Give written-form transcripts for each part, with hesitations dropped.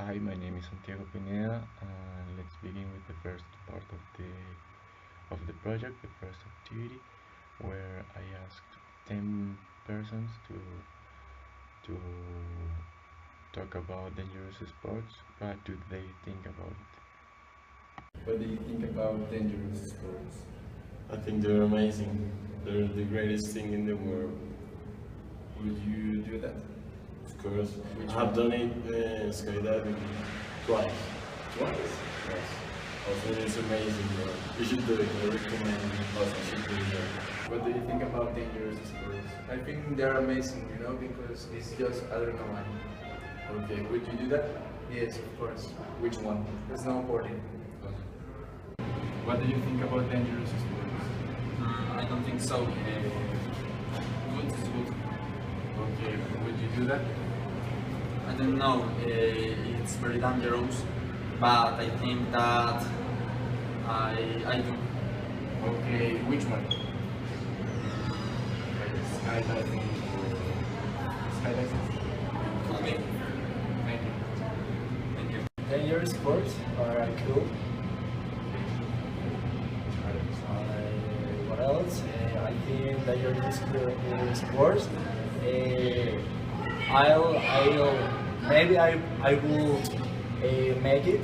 Hi, my name is Santiago Pineda, and let's begin with the first part of the project, the first activity, where I asked 10 persons to talk about dangerous sports. What do they think about it? What do you think about dangerous sports? I think they're amazing. They're the greatest thing in the world. Would you do that? Of course. Which I have one? done it skydiving twice. Twice? Yes. I think it's amazing, bro. You should do it. I recommend you should do it. What do you think about dangerous sports? I think they're amazing, because it's just adrenaline. Okay, would you do that? Yes, of course. Which one? Snowboarding. What do you think about dangerous sports? I don't think so. Good is good. Okay, would you do that? I don't know. It's very dangerous, but I think that I do. Okay, which one? Like skydiving or skydiving? Could be. Thank you. Thank you. Dangerous sports are cool. What else? I think dangerous sports. Maybe I will make it.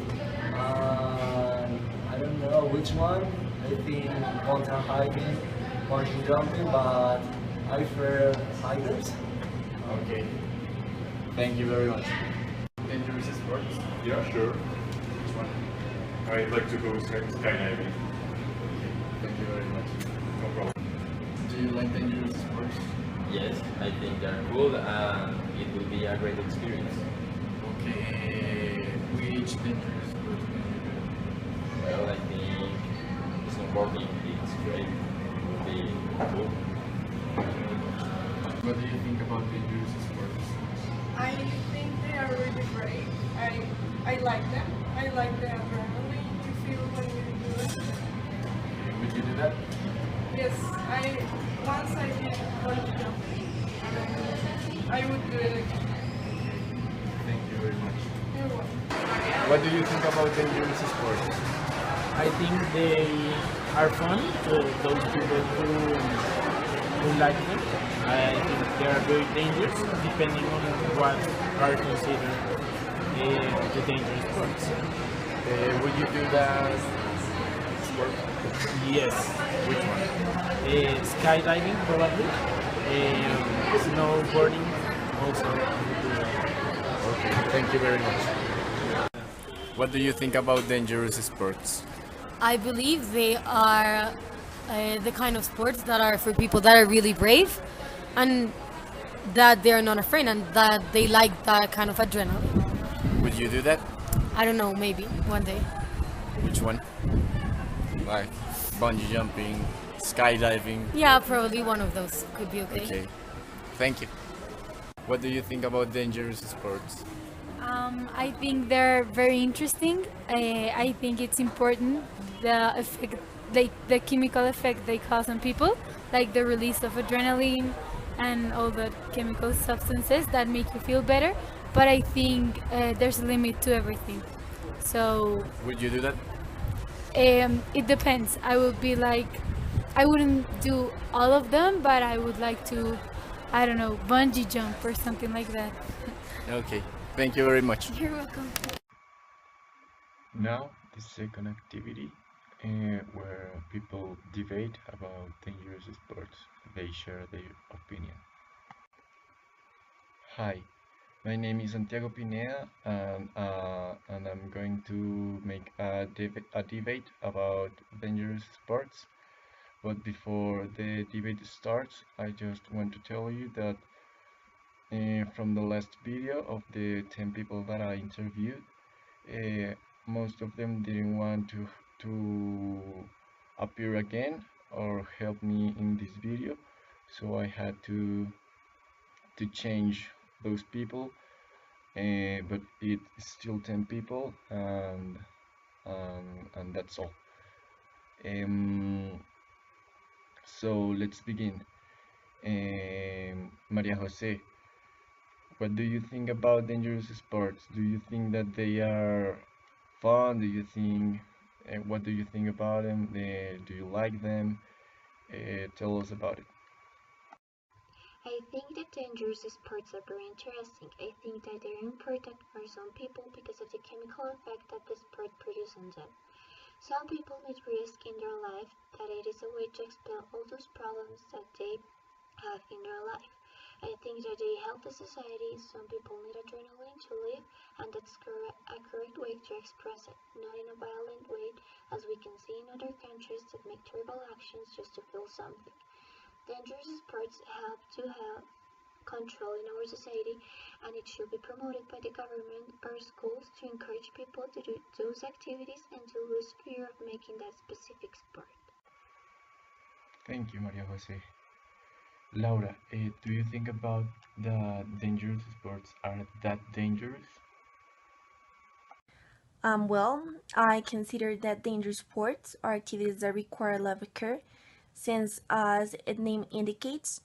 I don't know which one. I think mountain hiking, bungee jumping, but I prefer hikers. Okay. Thank you very much. Dangerous sports? Yeah, sure. Which one? I'd like to go skydiving. Thank you very much. No problem. Do you like dangerous sports? Yes, I think they're cool and it will be a great experience. Okay. Which dangerous sports can you do? Well, I think snowboarding is great. It will be cool. What do you think about dangerous sports? I think they are really great. I like them. I like the adrenaline you feel when you do it. Okay, would you do that? Yes, once I did bungee jumping, and I would do it again. Thank you very much. You're welcome. What do you think about dangerous sports? I think they are fun to those people who like them. I think they are very dangerous depending on what are considered the dangerous sports. Would you do that sport? Yes. Which one? Skydiving probably. Snowboarding also. Okay, thank you very much. What do you think about dangerous sports? I believe they are the kind of sports that are for people that are really brave and that they are not afraid and that they like that kind of adrenaline. Would you do that? I don't know, maybe one day. Which one? Like bungee jumping, skydiving? Yeah, probably one of those could be okay. Okay, thank you. What do you think about dangerous sports? I think they're very interesting. I think it's important the effect, the chemical effect they cause on people, like the release of adrenaline and all the chemical substances that make you feel better. But I think there's a limit to everything. So Would you do that? it depends. I wouldn't do all of them, but I would like to, I don't know, bungee jump or something like that. Okay, thank you very much. You're welcome. Now, the second activity, where people debate about dangerous sports. They share their opinion. Hi, my name is Santiago Pineda, and I'm going to make a debate about dangerous sports. But before the debate starts, I just want to tell you that from the last video of the 10 people that I interviewed, uh, most of them didn't want to appear again or help me in this video, so I had to change those people, but it's still 10 people, and that's all. So let's begin. Maria Jose, What do you think about dangerous sports? Do you think that they are fun? Do you think what do you think about them? Do you like them? Tell us about it. I think that dangerous sports are very interesting. I think that they're important for some people because of the chemical effect that the sport produces on them. Some people need risk in their life that it is a way to expel all those problems that they have in their life. I think that they help the society. Some people need adrenaline to live, and that's a correct way to express it, not in a violent way, as we can see in other countries that make terrible actions just to feel something. Dangerous sports help to have control in our society, and it should be promoted by the government or schools to encourage people to do those activities and to lose fear of making that specific sport. Thank you, Maria Jose. Laura, do you think about the dangerous sports are that dangerous? Well, I consider that dangerous sports are activities that require a lot of care, since, as its name indicates,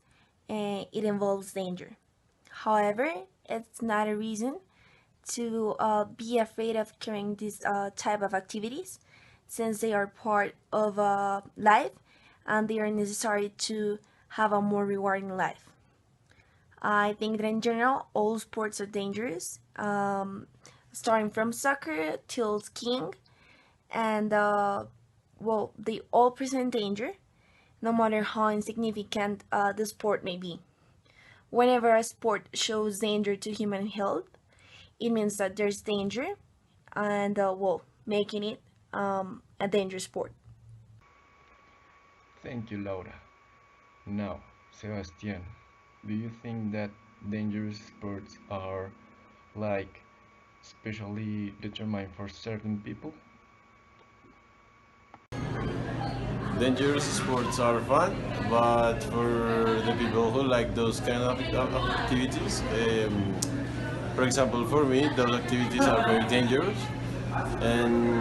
it involves danger. However, it's not a reason to be afraid of carrying this type of activities, since they are part of life and they are necessary to have a more rewarding life. I think that in general, all sports are dangerous, starting from soccer till skiing, and well, they all present danger, no matter how insignificant the sport may be. Whenever a sport shows danger to human health, it means that there's danger, and well, making it a dangerous sport. Thank you, Laura. Now, Sebastian, do you think that dangerous sports are like specially determined for certain people? Dangerous sports are fun, but for the people who like those kind of activities, for example, for me, those activities are very dangerous, and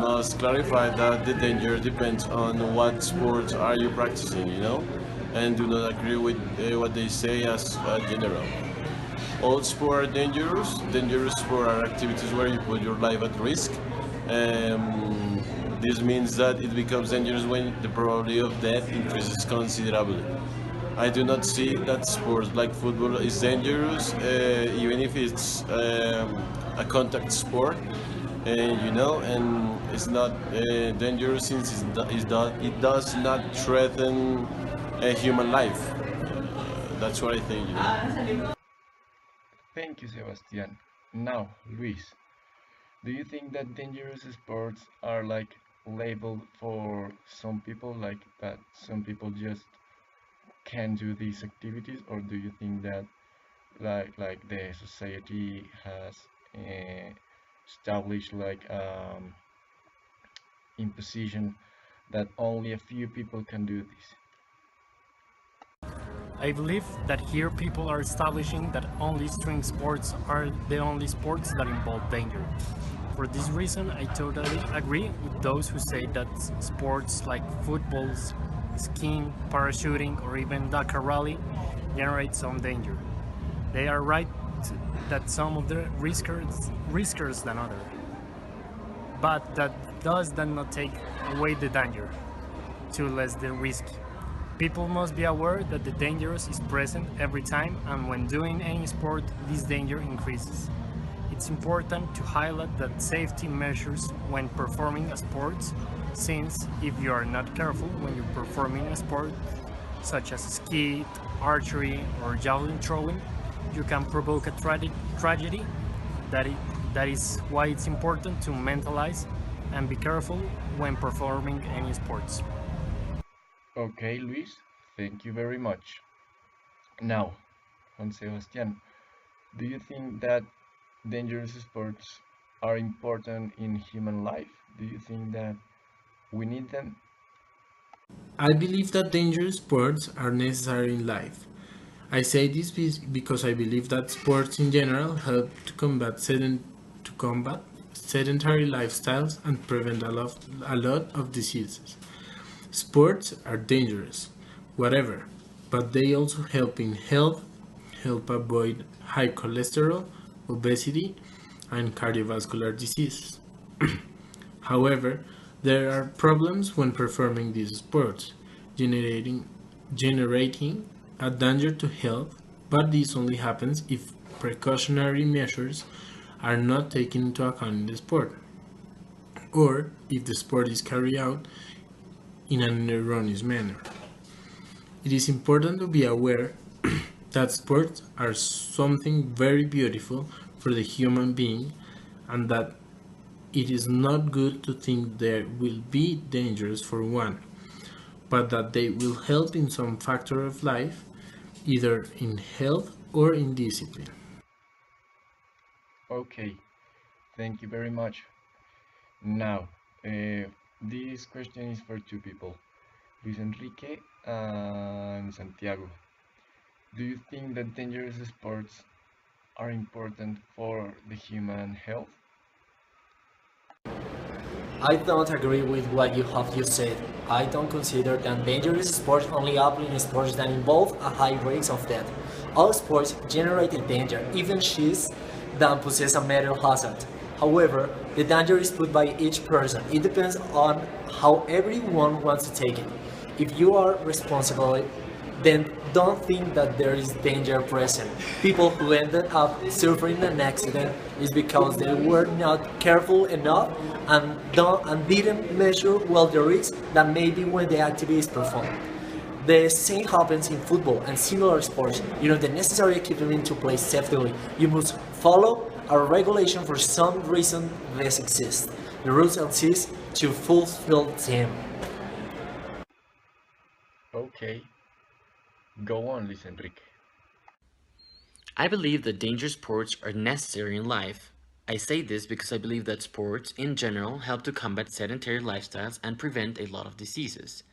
must clarify that the danger depends on what sports are you practicing, and do not agree with what they say as general. All sports are dangerous. Dangerous sports are activities where you put your life at risk. This means that it becomes dangerous when the probability of death increases considerably. I do not see that sports like football is dangerous, even if it's a contact sport, and it's not dangerous since it does not threaten a human life. That's what I think. Thank you, Sebastian. Now, Luis, do you think that dangerous sports are like labeled for some people, like that some people just can't do these activities, or do you think that like the society has uh, established like imposition that only a few people can do this? I believe that here people are establishing that only string sports are the only sports that involve danger. For this reason, I totally agree with those who say that sports like footballs, skiing, parachuting, or even Dakar rally generate some danger. They are right that some of the riskers than others, but that does not take away the danger to less the risky. People must be aware that the danger is present every time, and when doing any sport, this danger increases. It's important to highlight that safety measures when performing a sport, since if you are not careful when you're performing a sport, such as ski, archery, or javelin throwing, you can provoke a tragedy. That is why it's important to mentalize and be careful when performing any sports. Okay, Luis, thank you very much. Now, Juan Sebastian, do you think that dangerous sports are important in human life? Do you think that we need them? I believe that dangerous sports are necessary in life. I say this because I believe that sports in general help to combat sedentary lifestyles and prevent a lot of diseases. Sports are dangerous, whatever, but they also help in help avoid high cholesterol, obesity, and cardiovascular disease. However, there are problems when performing these sports, generating a danger to health, but this only happens if precautionary measures are not taken into account in the sport, or if the sport is carried out in an erroneous manner. It is important to be aware that sports are something very beautiful for the human being and that it is not good to think they will be dangerous for one, but that they will help in some factor of life, either in health or in discipline. Okay, thank you very much. Now, this question is for two people, Luis Enrique and Santiago. Do you think that dangerous sports are important for the human health? I don't agree with what you have just said. I don't consider that dangerous sports only apply in sports that involve a high risk of death. All sports generate a danger, even those that possess a metal hazard. However, the danger is put by each person. It depends on how everyone wants to take it. If you are responsible, then don't think that there is danger present. People who ended up suffering an accident is because they were not careful enough and didn't measure well the risk that may be when the activity is performed. The same happens in football and similar sports. You know the necessary equipment to play safely. You must follow a regulation for some reason this exists. The rules exist to fulfill them. Okay, go on, Luis Enrique. I believe that dangerous sports are necessary in life. I say this because I believe that sports, in general, help to combat sedentary lifestyles and prevent a lot of diseases.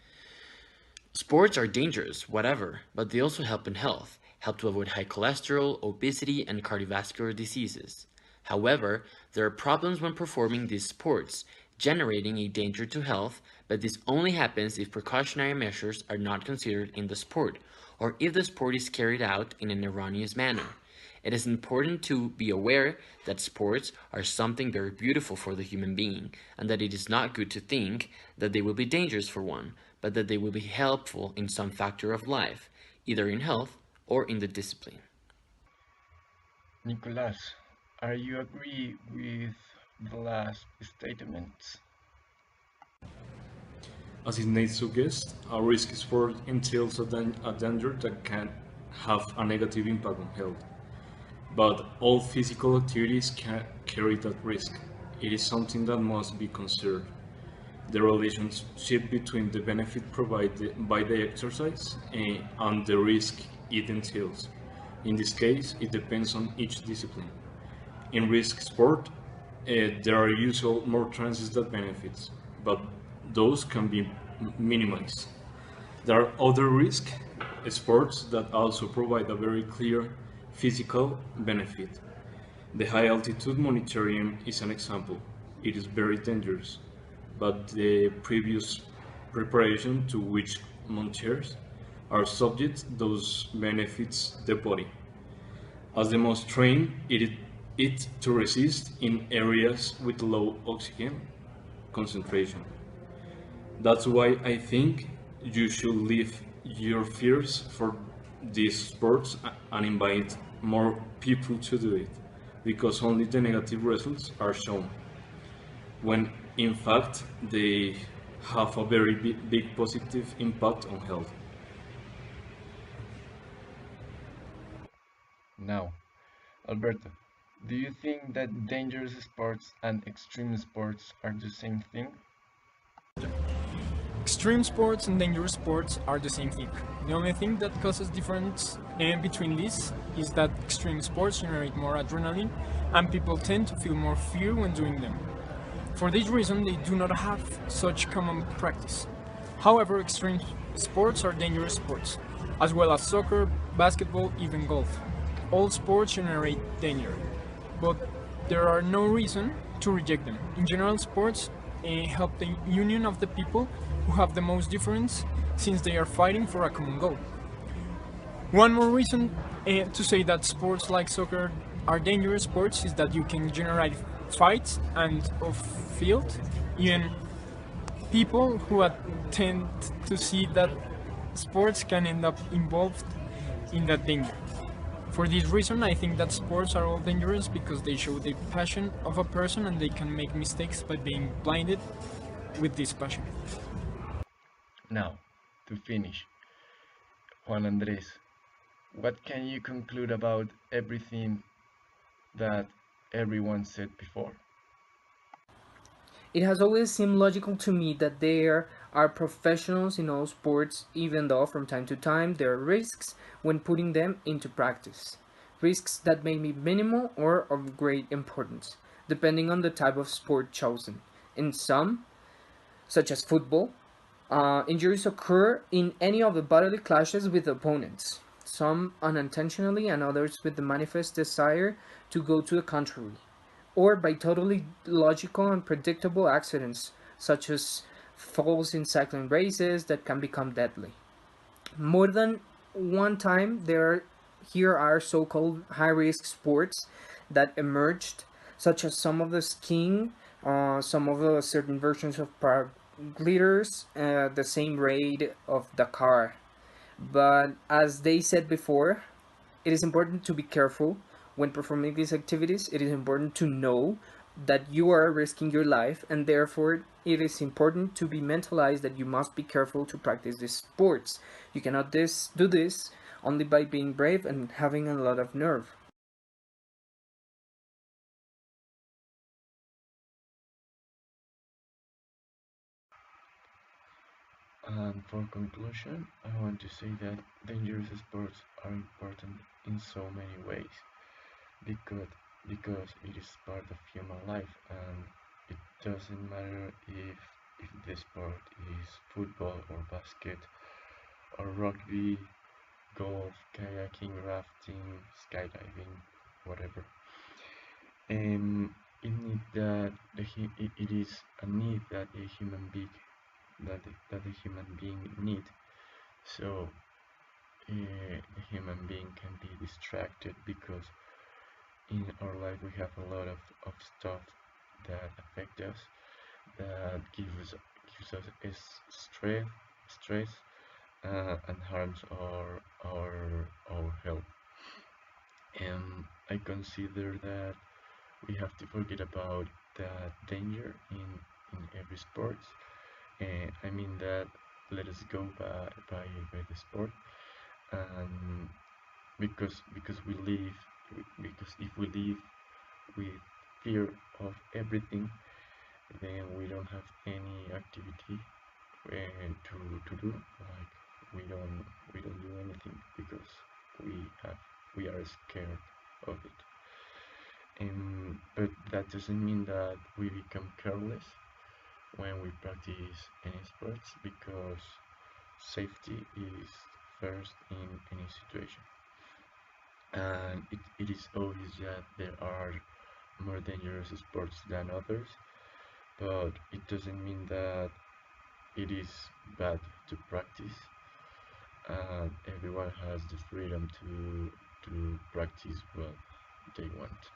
Sports are dangerous, whatever, but they also help in health, help to avoid high cholesterol, obesity, and cardiovascular diseases. However, there are problems when performing these sports, generating a danger to health, but this only happens if precautionary measures are not considered in the sport, or if the sport is carried out in an erroneous manner. It is important to be aware that sports are something very beautiful for the human being, and that it is not good to think that they will be dangerous for one, but that they will be helpful in some factor of life, either in health or in the discipline. Nicolas, are you agree with the last statements? As its name suggests, a risky sport entails a danger that can have a negative impact on health. But all physical activities can carry that risk. It is something that must be considered. The relationship between the benefit provided by the exercise and the risk it entails. In this case, it depends on each discipline. In risk sport, there are usually more chances than benefits, but those can be minimized. There are other risk sports that also provide a very clear physical benefit. The high altitude monitoring is an example. It is very dangerous, but the previous preparation to which mountaineers are subject those benefits the body. As the most trained, it to resist in areas with low oxygen concentration. That's why I think you should leave your fears for these sports and invite more people to do it, because only the negative results are shown, when in fact they have a very big positive impact on health. Now, Alberto, do you think that dangerous sports and extreme sports are the same thing? Extreme sports and dangerous sports are the same thing. The only thing that causes difference between these is that extreme sports generate more adrenaline and people tend to feel more fear when doing them. For this reason, they do not have such common practice. However, extreme sports are dangerous sports, as well as soccer, basketball, even golf. All sports generate danger, but there are no reason to reject them. In general, sports help the union of the people who have the most difference, since they are fighting for a common goal. One more reason To say that sports like soccer are dangerous sports is that you can generate fights and off field, even people who tend to see that sports can end up involved in that danger. For this reason, I think that sports are all dangerous because they show the passion of a person and they can make mistakes by being blinded with this passion. Now, to finish, Juan Andres, what can you conclude about everything that everyone said before? It has always seemed logical to me that there are professionals in all sports, even though from time to time there are risks when putting them into practice. Risks that may be minimal or of great importance, depending on the type of sport chosen. In some, such as football, injuries occur in any of the bodily clashes with opponents, some unintentionally and others with the manifest desire to go to the contrary, or by totally logical and predictable accidents, such as falls in cycling races that can become deadly. More than one time, here are so-called high-risk sports that emerged, such as some of the skiing, some of the certain versions of paragliders, the same raid of Dakar. But as they said before, it is important to be careful when performing these activities. It is important to know that you are risking your life, and therefore it is important to be mentalized that you must be careful to practice these sports. You cannot do this only by being brave and having a lot of nerve. And for conclusion, I want to say that dangerous sports are important in so many ways because it is part of human life, and it doesn't matter if the sport is football or basket or rugby, golf, kayaking, rafting, skydiving, whatever. It need that it is a need that a human being that a human being need. So a human being can be distracted because in our life we have a lot of stuff that affect us, that gives us stress and harms our health. And I consider that we have to forget about that danger in every sport. I mean that let us go by the sport, and because we live because if we live with fear of everything, then we don't have any activity to do. Like we don't do anything because we have we are scared of it. But that doesn't mean that we become careless when we practice any sports, because safety is first in any situation. And it is obvious that there are more dangerous sports than others, but it doesn't mean that it is bad to practice. And everyone has the freedom to practice what they want.